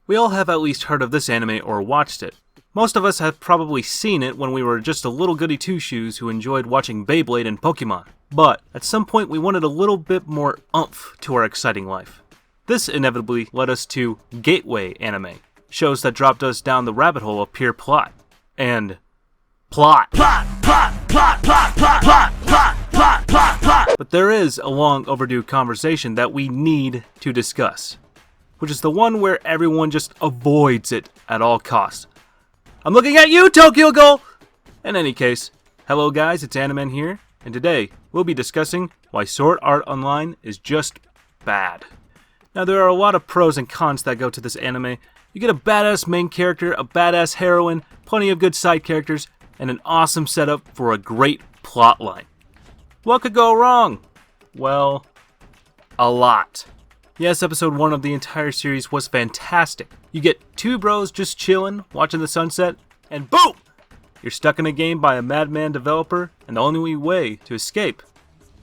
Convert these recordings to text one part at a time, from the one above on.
We all have at least heard of this anime or watched it. Most of us have probably seen it when we were just a little goody two-shoes who enjoyed watching Beyblade and Pokemon. But at some point we wanted a little bit more oomph to our exciting life. This inevitably led us to gateway anime, shows that dropped us down the rabbit hole of pure plot. And plot. But there is a long overdue conversation that we need to discuss, which is the one where everyone just avoids it at all costs. I'm looking at you, Tokyo Ghoul! In any case, hello guys, it's Animen here, and today we'll be discussing why Sword Art Online is just bad. Now there are a lot of pros and cons that go to this anime. You get a badass main character, a badass heroine, plenty of good side characters, and an awesome setup for a great plotline. What could go wrong? Well, a lot. Yes, episode 1 of the entire series was fantastic. You get two bros just chilling, watching the sunset, and boom! You're stuck in a game by a madman developer, and the only way to escape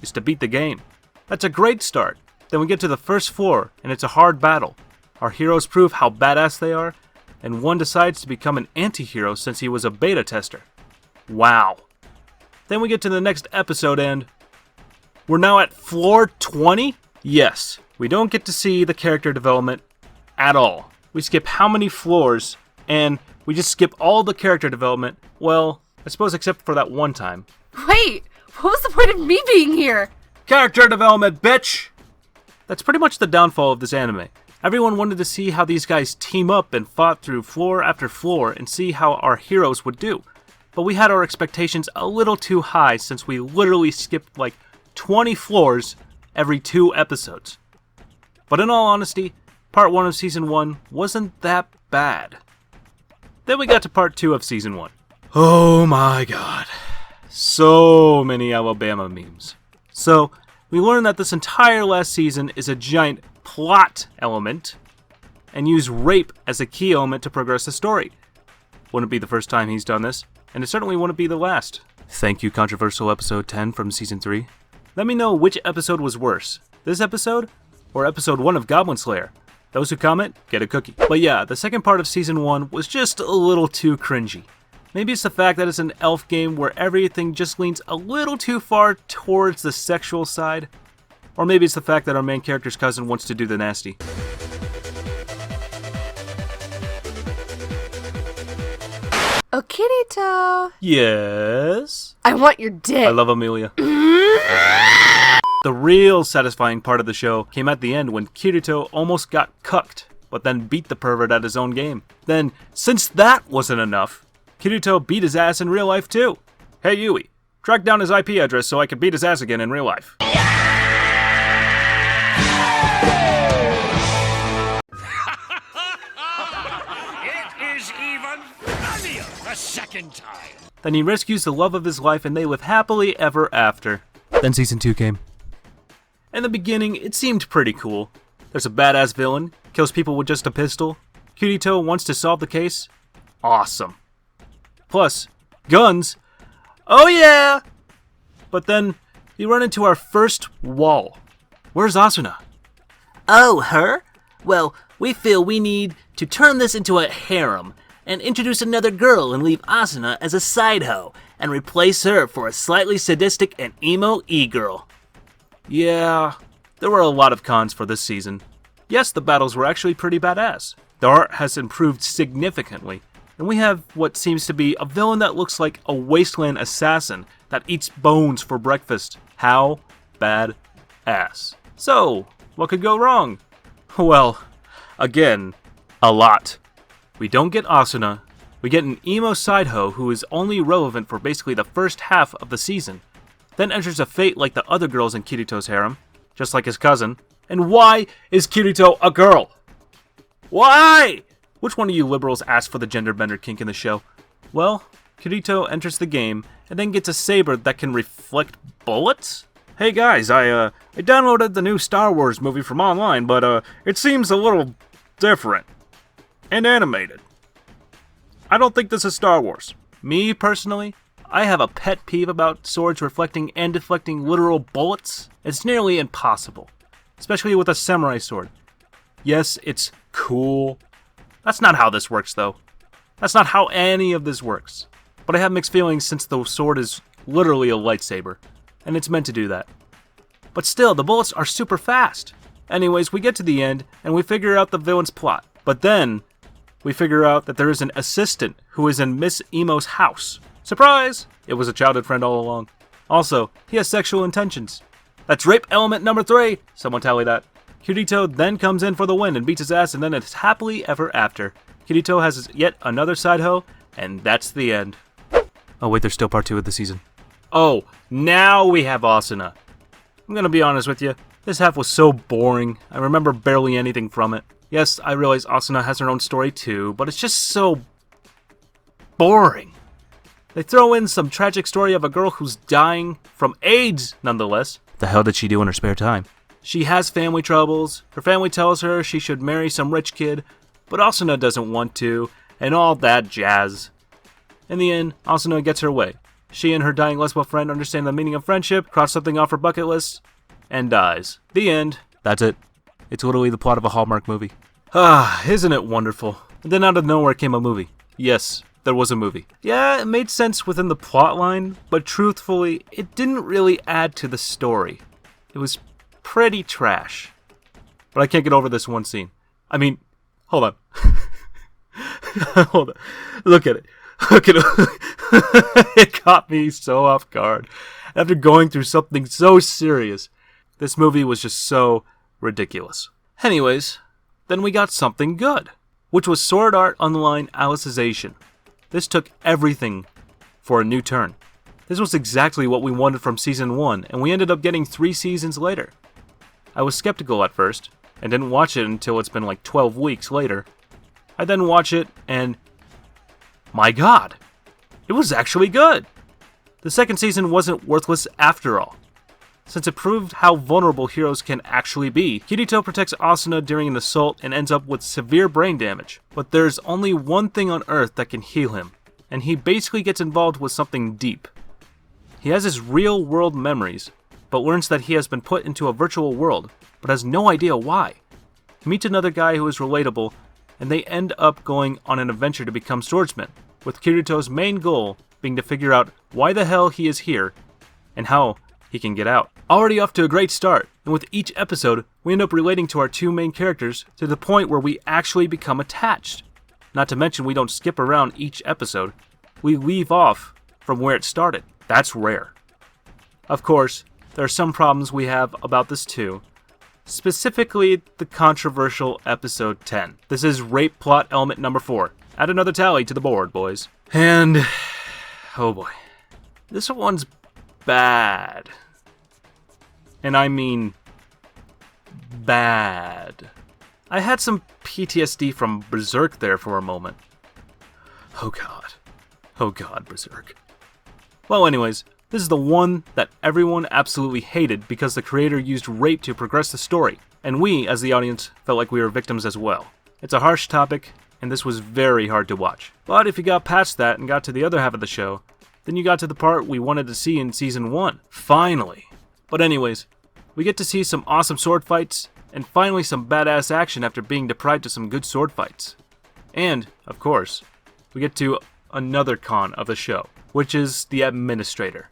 is to beat the game. That's a great start. Then we get to the first floor, and it's a hard battle. Our heroes prove how badass they are, and one decides to become an anti-hero since he was a beta tester. Wow. Then we get to the next episode and we're now at floor 20? Yes, we don't get to see the character development at all. We skip how many floors and we just skip all the character development, well, I suppose except for that one time. Wait, what was the point of me being here? Character development, bitch! That's pretty much the downfall of this anime. Everyone wanted to see how these guys team up and fought through floor after floor and see how our heroes would do. But we had our expectations a little too high since we literally skipped like 20 floors every 2 episodes. But in all honesty, part 1 of season 1 wasn't that bad. Then we got to part 2 of season 1. Oh my god. So many Alabama memes. So, we learned that this entire last season is a giant plot element and use rape as a key element to progress the story. Wouldn't be the first time he's done this, and it certainly wouldn't be the last. Thank you, controversial episode 10 from season 3. Let me know which episode was worse, this episode or episode 1 of Goblin Slayer. Those who comment, get a cookie. But yeah, the second part of season 1 was just a little too cringy. Maybe it's the fact that it's an elf game where everything just leans a little too far towards the sexual side. Or maybe it's the fact that our main character's cousin wants to do the nasty. Oh, Kirito. Yes? I want your dick. I love Amelia. The real satisfying part of the show came at the end when Kirito almost got cucked, but then beat the pervert at his own game. Then, since that wasn't enough, Kirito beat his ass in real life too. Hey Yui, track down his IP address so I can beat his ass again in real life. A second time. Then he rescues the love of his life and they live happily ever after. Then season 2 came. In the beginning, it seemed pretty cool. There's a badass villain, kills people with just a pistol. Kirito wants to solve the case. Awesome. Plus, guns. Oh yeah! But then, you run into our first wall. Where's Asuna? Oh, her? Well, we feel we need to turn this into a harem and introduce another girl and leave Asuna as a side hoe and replace her for a slightly sadistic and emo e-girl. Yeah, there were a lot of cons for this season. Yes, the battles were actually pretty badass. The art has improved significantly, and we have what seems to be a villain that looks like a wasteland assassin that eats bones for breakfast. How badass. So, what could go wrong? Well, again, a lot. We don't get Asuna, we get an emo side hoe who is only relevant for basically the first half of the season, then enters a fate like the other girls in Kirito's harem, just like his cousin. And why is Kirito a girl? Why? Which one of you liberals asked for the gender bender kink in the show? Well, Kirito enters the game and then gets a saber that can reflect bullets? Hey guys, I downloaded the new Star Wars movie from online, but it seems a little different. And animated. I don't think this is Star Wars. Me, personally, I have a pet peeve about swords reflecting and deflecting literal bullets. It's nearly impossible. Especially with a samurai sword. Yes, it's cool, That's not how this works, though. That's not how any of this works. But I have mixed feelings since the sword is literally a lightsaber, and it's meant to do that. But still, the bullets are super fast. Anyways, we get to the end, and we figure out the villain's plot. But then, we figure out that there is an assistant who is in Miss Emo's house. Surprise! It was a childhood friend all along. Also, he has sexual intentions. That's rape element number 3! Someone tally that. Kirito then comes in for the win and beats his ass, and then it's happily ever after. Kirito has yet another side hoe, and that's the end. Oh wait, there's still part 2 of the season. Oh, now we have Asuna. I'm gonna be honest with you, this half was so boring. I remember barely anything from it. Yes, I realize Asuna has her own story too, but it's just so boring. They throw in some tragic story of a girl who's dying from AIDS, nonetheless. The hell did she do in her spare time? She has family troubles. Her family tells her she should marry some rich kid, but Asuna doesn't want to, and all that jazz. In the end, Asuna gets her way. She and her dying lesbian friend understand the meaning of friendship, cross something off her bucket list, and dies. The end. That's it. It's literally the plot of a Hallmark movie. Ah, isn't it wonderful? And then out of nowhere came a movie. Yes, there was a movie. Yeah, it made sense within the plot line, but truthfully, it didn't really add to the story. It was pretty trash. But I can't get over this one scene. I mean, hold on. Hold on. Look at it. Look at it. It caught me so off guard. After going through something so serious, this movie was just so ridiculous. Anyways, then we got something good, which was Sword Art Online Alicization. This took everything for a new turn. This was exactly what we wanted from Season 1, and we ended up getting 3 seasons later. I was skeptical at first, and didn't watch it until it's been like 12 weeks later. I then watch it, and my god, it was actually good! The second season wasn't worthless after all, since it proved how vulnerable heroes can actually be. Kirito protects Asuna during an assault and ends up with severe brain damage, but there's only one thing on Earth that can heal him, and he basically gets involved with something deep. He has his real-world memories, but learns that he has been put into a virtual world, but has no idea why. He meets another guy who is relatable, and they end up going on an adventure to become swordsmen, with Kirito's main goal being to figure out why the hell he is here, and how he can get out. Already off to a great start, and with each episode, we end up relating to our 2 main characters to the point where we actually become attached. Not to mention we don't skip around each episode, we leave off from where it started. That's rare. Of course, there are some problems we have about this too, specifically the controversial episode 10. This is rape plot element number 4. Add another tally to the board, boys. And, oh boy, this one's bad. And I mean bad. I had some PTSD from Berserk there for a moment. Oh god. Oh god, Berserk. Well, anyways, this is the one that everyone absolutely hated because the creator used rape to progress the story, and we, as the audience, felt like we were victims as well. It's a harsh topic, and this was very hard to watch. But if you got past that and got to the other half of the show, then you got to the part we wanted to see in Season 1. Finally! But anyways, we get to see some awesome sword fights, and finally some badass action after being deprived of some good sword fights. And, of course, we get to another con of the show, which is the Administrator.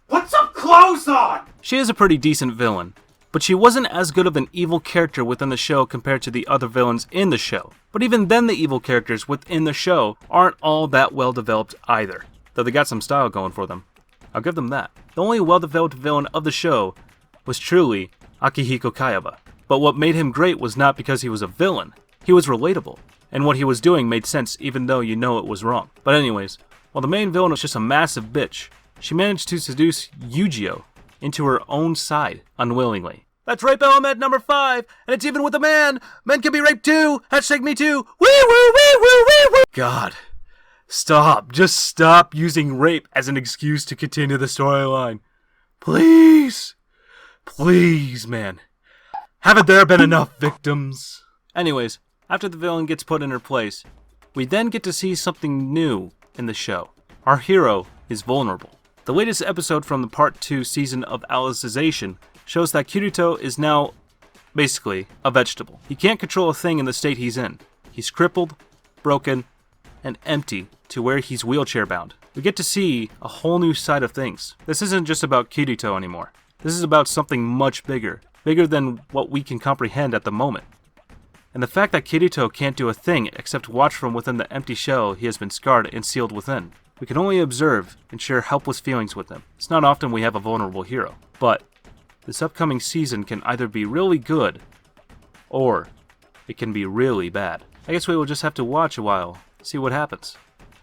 Put some clothes on! She is a pretty decent villain, but she wasn't as good of an evil character within the show compared to the other villains in the show. But even then, the evil characters within the show aren't all that well developed either, though they got some style going for them. I'll give them that. The only well-developed villain of the show was truly Akihiko Kayaba. But what made him great was not because he was a villain. He was relatable, and what he was doing made sense even though you know it was wrong. But anyways, while the main villain was just a massive bitch, she managed to seduce Yujiro into her own side unwillingly. That's rape element number 5, and it's even with a man! Men can be raped too! Hashtag me too! Wee woo wee woo wee woo! God. Stop. Just stop using rape as an excuse to continue the storyline. Please. Please, man. Haven't there been enough victims? Anyways, after the villain gets put in her place, we then get to see something new in the show. Our hero is vulnerable. The latest episode from the Part 2 season of Alicization shows that Kirito is now, basically, a vegetable. He can't control a thing in the state he's in. He's crippled, broken, and empty to where he's wheelchair bound. We get to see a whole new side of things. This isn't just about Kirito anymore. This is about something much bigger than what we can comprehend at the moment. And the fact that Kirito can't do a thing except watch from within the empty shell he has been scarred and sealed within. We can only observe and share helpless feelings with him. It's not often we have a vulnerable hero, but this upcoming season can either be really good, or it can be really bad. I guess we will just have to watch a while, see what happens.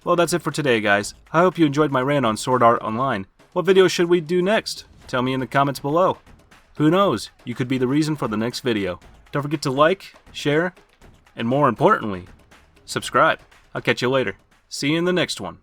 Well, that's it for today, guys. I hope you enjoyed my rant on Sword Art Online. What video should we do next? Tell me in the comments below. Who knows, you could be the reason for the next video. Don't forget to like, share, and more importantly, subscribe. I'll catch you later. See you in the next one.